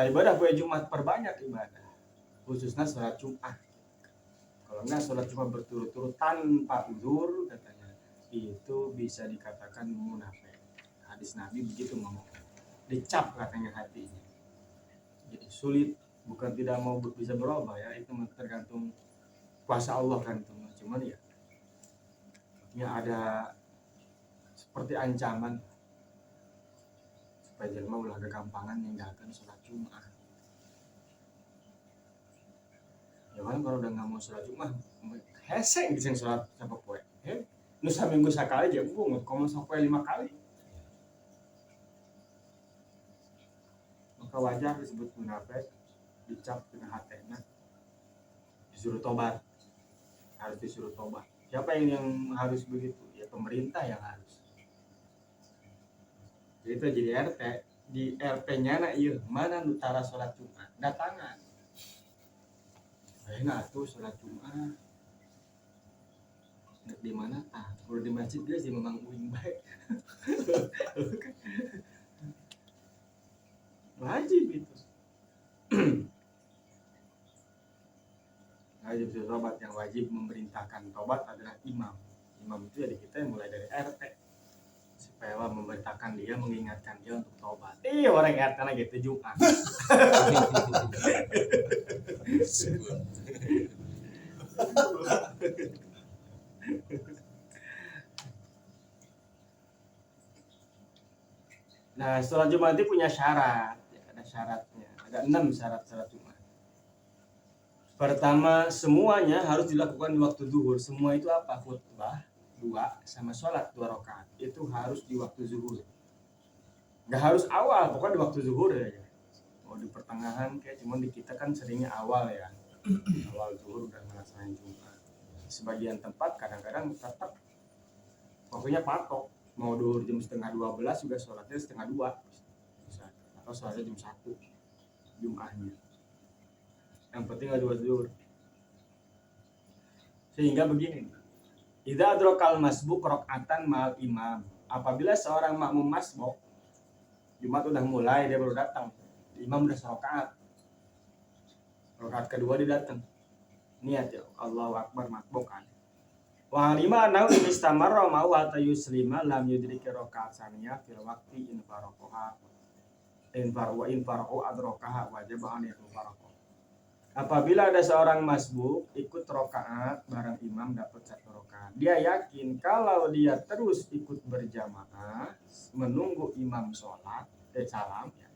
ibadah poe Jumat perbanyak ibadah, khususnya sholat Jumat. Kalau enggak sholat Jumat berturut-turut tanpa uzur katanya, itu bisa dikatakan munafik. Hadis Nabi begitu ngomong. Dicap katanya hatinya. Jadi sulit, bukan tidak mau bisa berubah ya, itu tergantung kuasa Allah kan teman. Cuman ya ada seperti ancaman supaya jelema ulah kegampangan ninggalkan sholat Jumat. Ya kan kalau udah nggak mau sholat Jumat, heseng di sholat sampai poe. Nu saminggu sakali aja bungut, komo sampai 5 kali. Maka wajar disebut munafik, dicap dengan hatena, disuruh tobat, harus disuruh tobat. Siapa yang harus begitu? Ya pemerintah yang harus. Jadi itu jadi RT, di RT-nya na iya mana nutara sholat Jumat, datangan. Nah tuh sholat Jumat. Di mana? Kalau di masjid dia sih memang uing baik. Wajib itu. Wajib tobat, yang wajib memerintahkan tobat adalah imam. Imam itu jadi kita yang mulai dari RT supaya memerintahkan dia, mengingatkan dia untuk tobat. Orang RT lagi gitu Jumat. Nah, sholat Jumat itu punya syarat, ya, ada syaratnya, ada 6 syarat Jumat. Pertama, semuanya harus dilakukan di waktu zuhur. Semua itu apa? Khutbah 2 sama sholat 2 rakaat. Itu harus di waktu zuhur. Gak harus awal, pokoknya di waktu zuhur ya. Mau di pertengahan kayak cuman di kita kan seringnya awal ya. Awal zuhur udah melaksanakan Jumat. Sebagian tempat kadang-kadang tetap waktunya patok. Mau zuhur jam 11:30 juga sholatnya 11:30 bisa. Atau sholatnya jam 1 Jumatnya. Yang penting ada zuhur. Sehingga begini, idza adrakal masbuk rakaatan ma'al imam. Apabila seorang makmum masbuk, Jumat udah mulai, dia baru datang, imam udah serakaat, rakaat kedua dia datang, niat ya Allahu Akbar masbukan. Wa lima anau istamarra mau hatta yuslima lam yudriki rakaat saniyah fil waqti in faraqaha in faraqu adrakaha wajib an yafaraqah. Apabila ada seorang masbuk ikut rokaat bareng imam dapat 1 rokaat, dia yakin kalau dia terus ikut berjamaah menunggu imam sholat salam ya,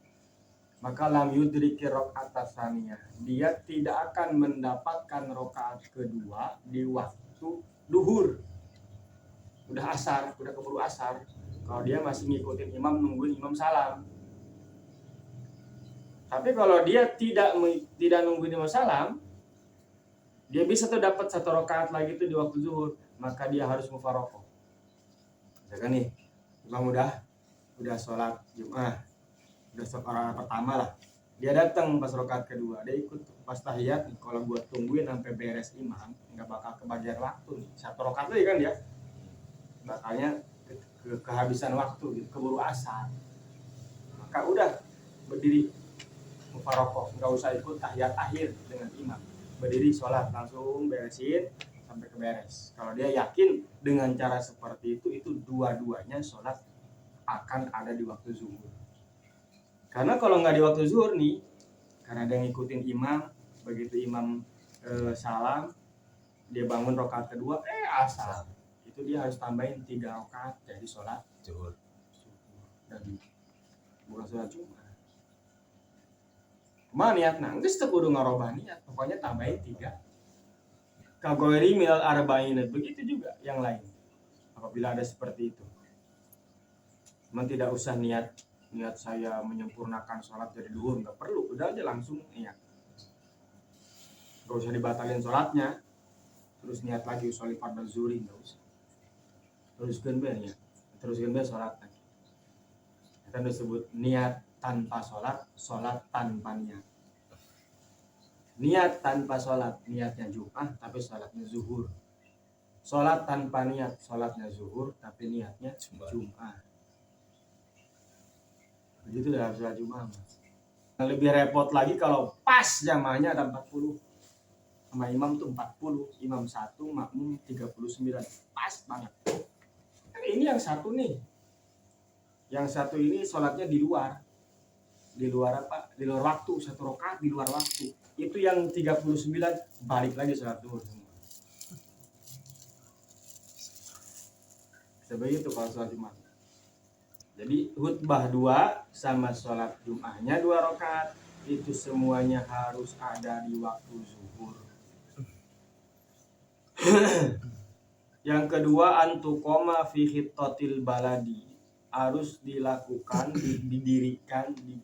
maka lam yudriki rokaat tsaniyah, dia tidak akan mendapatkan rokaat kedua di waktu duhur. Udah asar, udah keburu asar, kalau dia masih ngikutin imam nungguin imam salam. Tapi kalau dia tidak nungguin imam salam, dia bisa tuh dapat 1 rakaat lagi tuh di waktu zuhur, maka dia harus mufaraqah. Misalkan nih, imam udah sholat Jumat, udah sholat rakaat pertama lah, dia datang pas rakaat kedua, dia ikut pas tahiyat. Kalau buat tungguin sampai beres imam, nggak bakal kebagian waktu nih. 1 rakaat lagi kan dia, bakalnya kehabisan waktu, keburu asar. Maka udah berdiri mufaraqah, nggak usah ikut tahiyat akhir dengan imam, berdiri sholat langsung beresin sampai ke beres. Kalau dia yakin dengan cara seperti itu dua-duanya sholat akan ada di waktu zuhur. Karena kalau nggak di waktu zuhur nih, karena dia ngikutin imam, begitu imam salam, dia bangun rakaat kedua asar, itu dia harus tambahin 3 rakaat jadi sholat zuhur dan bukan sholat Jumat. Mana niat nangis tuh kudu ngarobah niat, pokoknya tambahin 3. Kagoiri minal arba'in, begitu juga yang lain. Apabila ada seperti itu, memang tidak usah niat saya menyempurnakan sholat dari duhur, nggak perlu, udah aja langsung niat. Nggak usah dibatalin sholatnya, terus niat lagi sholat fardhu zuhri, nggak usah. Teruskan be sholat lagi. Kita disebut niat tanpa sholat, sholat tanpa niat. Niat tanpa sholat, niatnya Jumat tapi sholatnya zuhur. Sholat tanpa niat, sholatnya zuhur tapi niatnya Jumat. Begitu dalam sholat Jumat. Lebih repot lagi kalau pas jamaahnya ada 40. Sama imam tuh 40, imam 1, makmum 39. Pas banget. Ini yang satu nih. Yang satu ini sholatnya di luar. Di luar apa? Di luar waktu, 1 rakaat di luar waktu. Itu yang 39 balik lagi sholat zuhur semua. Seperti itu kalau sholat Jumat. Jadi khutbah 2 sama sholat Jumatnya 2 rakaat itu semuanya harus ada di waktu zuhur. Yang kedua, antukoma fi khitotil baladi, harus dilakukan, didirikan di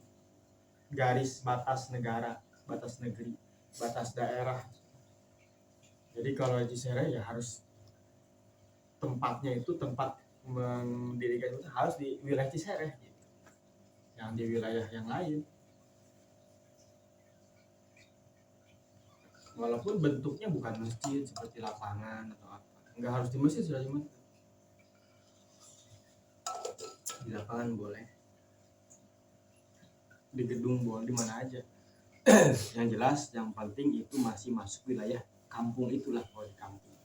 garis batas negara, batas negeri, batas daerah. Jadi kalau Haji Sereh ya harus tempatnya itu tempat mendirikan itu harus di wilayah Cisereh gitu. Yang di wilayah yang lain. Walaupun bentuknya bukan masjid seperti lapangan atau apa. Enggak harus di masjid sudah cuma di lapangan boleh. Di gedung boleh, di mana aja. Yang jelas yang penting itu masih masuk wilayah kampung itulah, kalau di kampung.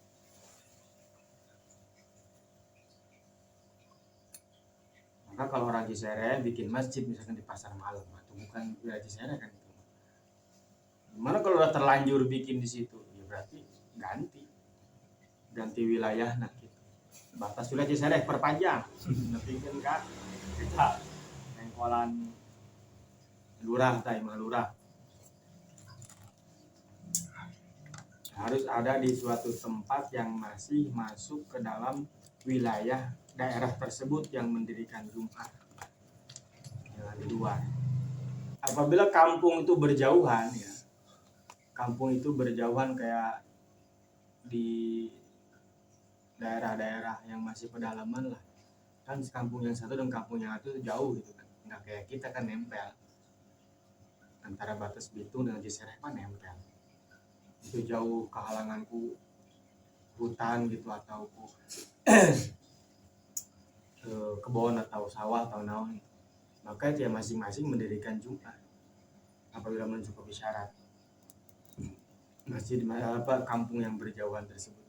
Maka kalau orang Cisereh bikin masjid misalkan di pasar malam, atau bukan wilayah Cisereh kan itu. Gimana kalau udah terlanjur bikin di situ? Ya berarti ganti wilayah nah gitu. Batas wilayah Cisereh perpanjang. Tapi kan kita pengkolan lurah imah lurah. Harus ada di suatu tempat yang masih masuk ke dalam wilayah daerah tersebut yang mendirikan Jumat. Jangan di luar. Apabila kampung itu berjauhan ya, kampung itu berjauhan kayak di daerah-daerah yang masih pedalaman lah, kan kampung yang satu dan kampung yang satu jauh gitu kan, nggak kayak kita kan nempel antara batas Bitung dengan Cisereh kan nempel, itu jauh kehalanganku hutan gitu atau kebun atau sawah atau naon, maka dia masing-masing mendirikan Jumat apabila mencukupi syarat masjid apa kampung yang berjauhan tersebut.